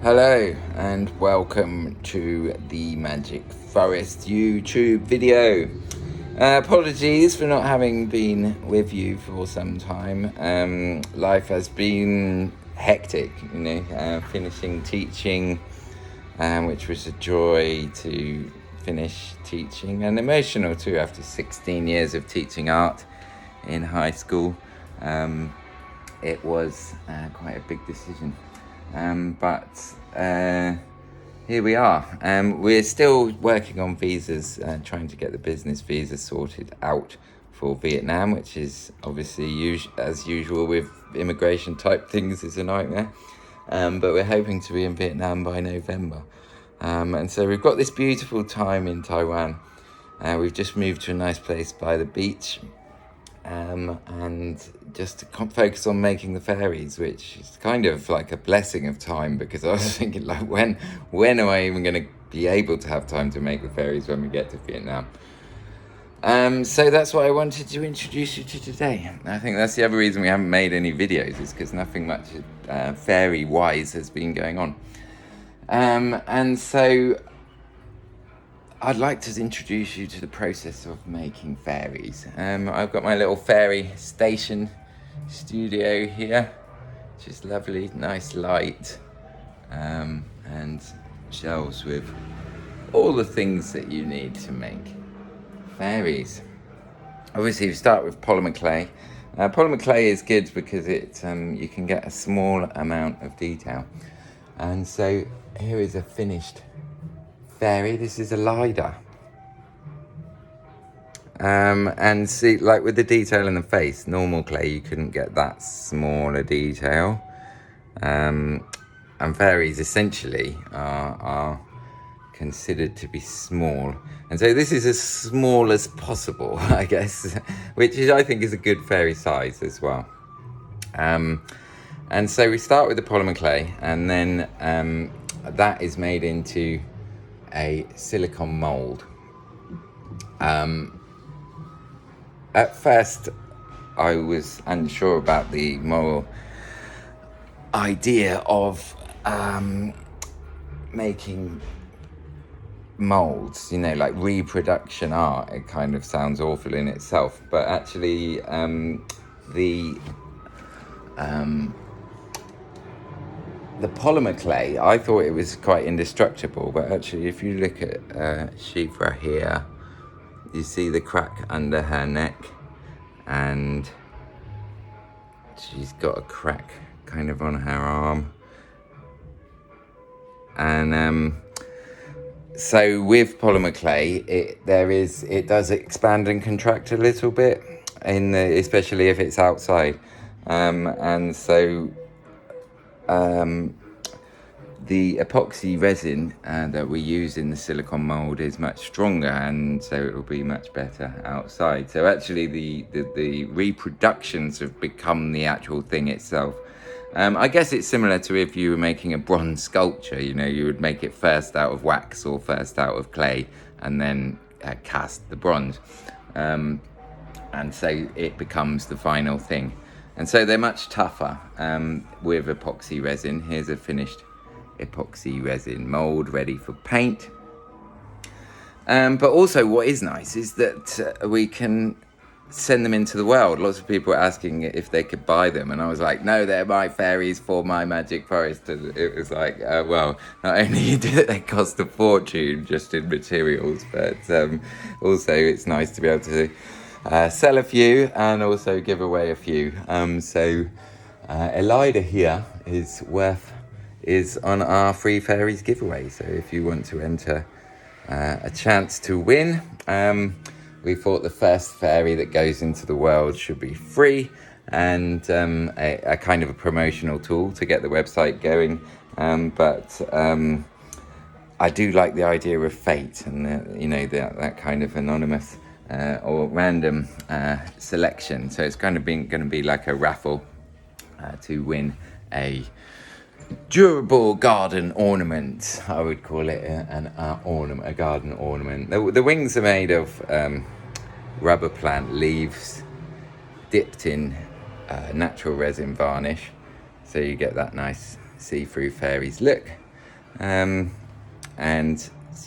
Hello and welcome to the Magic Forest YouTube video. Apologies for not having been with you for some time. Life has been hectic, finishing teaching, which was a joy to finish teaching, and emotional too after 16 years of teaching art in high school. It was quite a big decision. But here we are. We're still working on visas, trying to get the business visa sorted out for Vietnam, which is obviously, as usual with immigration type things, is a nightmare. But we're hoping to be in Vietnam by November. And so we've got this beautiful time in Taiwan. We've just moved to a nice place by the beach. And just to focus on making the fairies, which is kind of like a blessing of time, because I was thinking, like, when am I even going to be able to have time to make the fairies when we get to Vietnam? So that's what I wanted to introduce you to today. I think that's the other reason we haven't made any videos, is because nothing much fairy wise has been going on. And so I'd like to introduce you to the process of making fairies. I've got my little fairy station studio here, which is lovely, nice light, and shelves with all the things that you need to make fairies. Obviously, you start with polymer clay. Polymer clay is good because you can get a small amount of detail. And so here is a finished fairy. This is a lider. And see, like with the detail in the face, normal clay, you couldn't get that smaller detail. And fairies essentially are considered to be small. And so this is as small as possible, I guess, which I think is a good fairy size as well. And so we start with the polymer clay, and then that is made into a silicone mold. At first, I was unsure about the moral idea of making molds, like reproduction art. It kind of sounds awful in itself, but actually the polymer clay, I thought it was quite indestructible, but actually if you look at Shifra here, you see the crack under her neck, and she's got a crack kind of on her arm. And so with polymer clay, it does expand and contract a little bit, especially if it's outside. And so the epoxy resin that we use in the silicone mold is much stronger, and so it will be much better outside. So actually the reproductions have become the actual thing itself. I guess it's similar to if you were making a bronze sculpture. You would make it first out of wax or first out of clay, and then cast the bronze, and so it becomes the final thing. And so they're much tougher with epoxy resin. Here's a finished epoxy resin mold ready for paint. But also what is nice is that we can send them into the world. Lots of people were asking if they could buy them, and I was like, no, they're my fairies for my magic forest. And it was like, well, not only do they cost a fortune just in materials, but also it's nice to be able to sell a few and also give away a few. So Elida here is on our free fairies giveaway. So if you want to enter a chance to win, we thought the first fairy that goes into the world should be free, and a kind of a promotional tool to get the website going. But I do like the idea of fate, and that kind of anonymous or random selection. So it's kind of going to be like a raffle to win a durable garden ornament. I would call it a garden ornament. The wings are made of rubber plant leaves dipped in natural resin varnish, so you get that nice see-through fairies look. And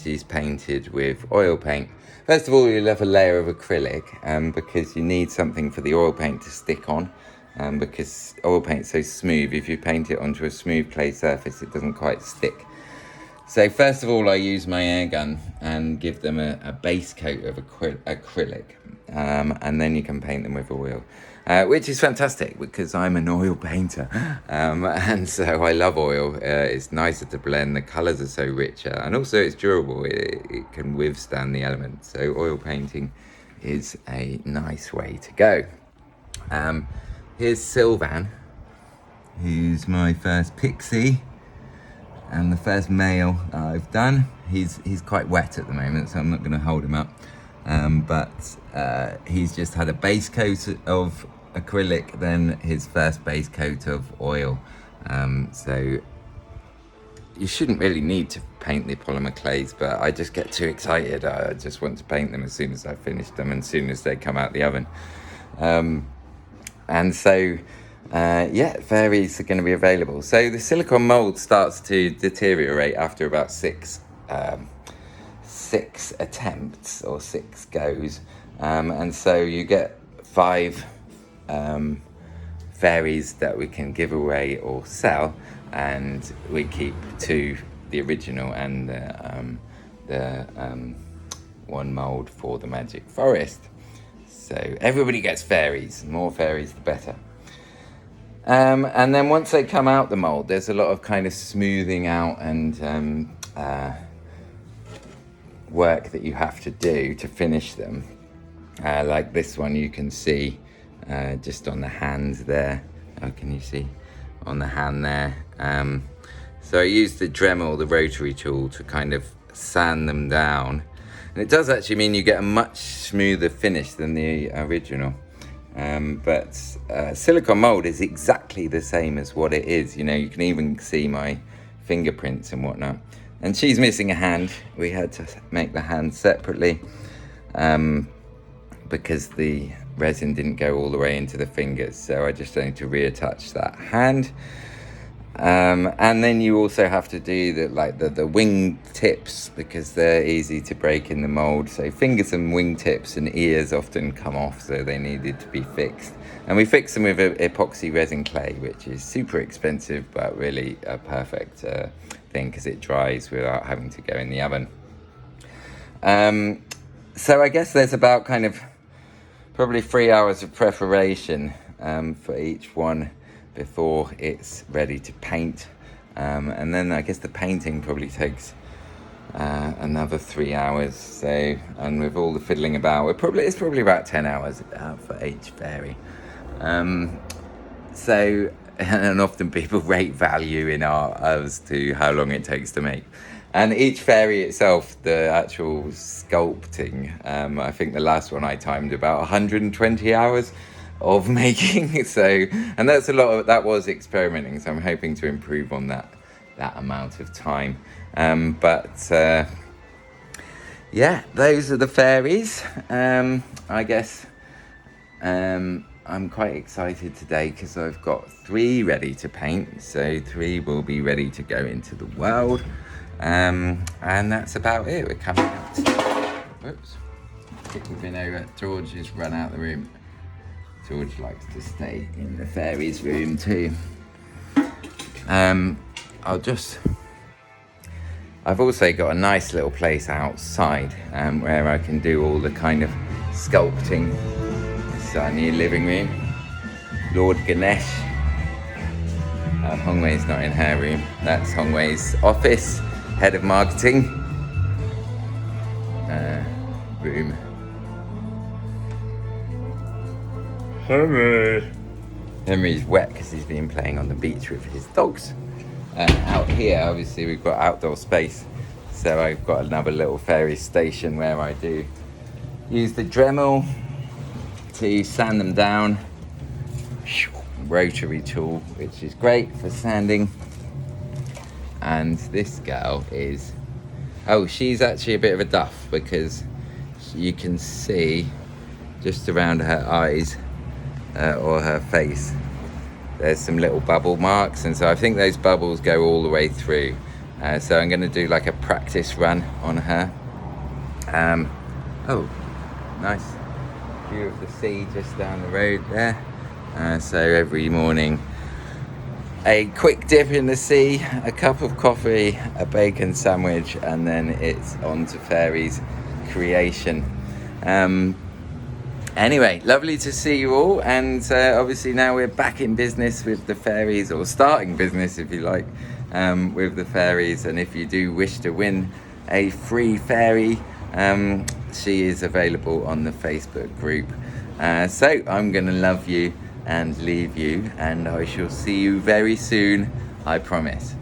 she's painted with oil paint. First of all, you'll have a layer of acrylic because you need something for the oil paint to stick on, because oil paint's so smooth. If you paint it onto a smooth clay surface, it doesn't quite stick. So first of all, I use my air gun and give them a base coat of acrylic, and then you can paint them with oil, which is fantastic because I'm an oil painter, and so I love oil. It's nicer to blend, the colours are so richer, and also it's durable, it can withstand the elements, so oil painting is a nice way to go. Here's Sylvan, who's my first pixie. And the first male I've done, he's quite wet at the moment, so I'm not going to hold him up. But he's just had a base coat of acrylic, then his first base coat of oil. So you shouldn't really need to paint the polymer clays, but I just get too excited. I just want to paint them as soon as I finish them and as soon as they come out the oven. And so yeah, Faeries are going to be available. So the silicone mold starts to deteriorate after about six attempts or 6 goes, and so you get 5 Faeries that we can give away or sell, and we keep 2, the original and the one mold for the magic forest. So everybody gets Faeries. More Faeries the better. And then once they come out the mold, there's a lot of kind of smoothing out and work that you have to do to finish them. Like this one, you can see just on the hands there. Oh, can you see on the hand there? So I used the Dremel, the rotary tool, to kind of sand them down. And it does actually mean you get a much smoother finish than the original. But silicone mold is exactly the same as what it is. You know, you can even see my fingerprints and whatnot. And she's missing a hand. We had to make the hand separately because the resin didn't go all the way into the fingers. So I just need to reattach that hand. And then you also have to do the wing tips because they're easy to break in the mold. So fingers and wing tips and ears often come off, so they needed to be fixed. And we fix them with epoxy resin clay, which is super expensive, but really a perfect thing because it dries without having to go in the oven. So I guess there's about kind of probably 3 hours of preparation for each one before it's ready to paint, and then I guess the painting probably takes another 3 hours. So, and with all the fiddling about, it's probably about 10 hours for each fairy. So, and often people rate value in art as to how long it takes to make. And each fairy itself, the actual sculpting, I think the last one I timed about 120 hours of making. So, and that's a lot of, that was experimenting, so I'm hoping to improve on that amount of time. Yeah, those are the Faeries. I guess I'm quite excited today because I've got 3 ready to paint, so 3 will be ready to go into the world. And that's about it. We're coming out. Whoops. We've been over. George has run out of the room. George likes to stay in the Faeries room too. I've also got a nice little place outside where I can do all the kind of sculpting. It's our new living room. Lord Ganesh. Hongwei's not in her room. That's Hongwei's office, head of marketing room. Henry's wet because he's been playing on the beach with his dogs. Out here, obviously, we've got outdoor space, so I've got another little Faerie station where I do use the Dremel to sand them down. Rotary tool, which is great for sanding. And this girl is, she's actually a bit of a duff because you can see just around her eyes or her face there's some little bubble marks, and so I think those bubbles go all the way through, So I'm going to do like a practice run on her. Oh, nice view of the sea just down the road there. So every morning, a quick dip in the sea, a cup of coffee, a bacon sandwich, and then it's on to Faeries creation. Anyway, lovely to see you all, and obviously now we're back in business with the Faeries, or starting business if you like, with the Faeries. And if you do wish to win a free fairy, she is available on the Facebook group. So I'm gonna love you and leave you, and I shall see you very soon, I promise.